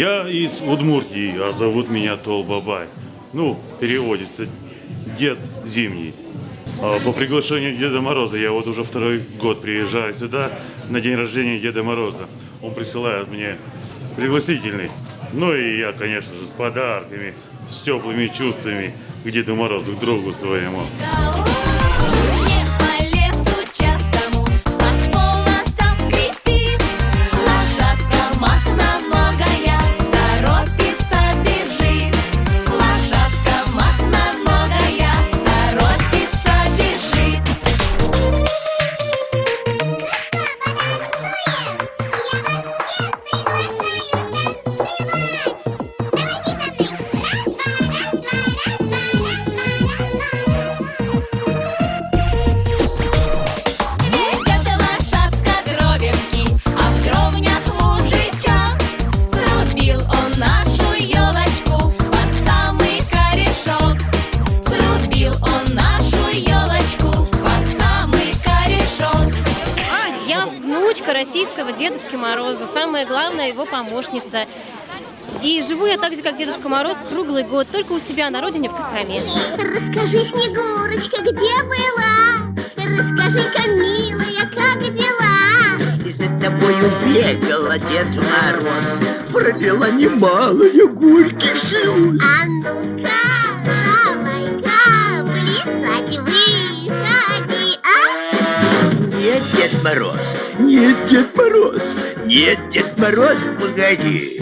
Я из Удмуртии, а зовут меня Толбабай. Ну, переводится Дед Зимний. По приглашению Деда Мороза я вот уже второй год приезжаю сюда на день рождения Деда Мороза. Он присылает мне пригласительный. Ну и я, конечно же, с подарками, с теплыми чувствами к Деду Морозу, к другу своему. Российского Дедушки Мороза, самая главная его помощница. И живу я так же, как Дедушка Мороз, круглый год, только у себя на родине в Костроме. Расскажи, Снегурочка, где была? Расскажи-ка, милая, как дела? И за тобою бегала Дед Мороз, пролила немалая горьких слез. А ну-ка, давай-ка, плясать выходи, а? Нет, Дед Мороз, нет, Дед Мороз, нет, Дед Мороз, погоди.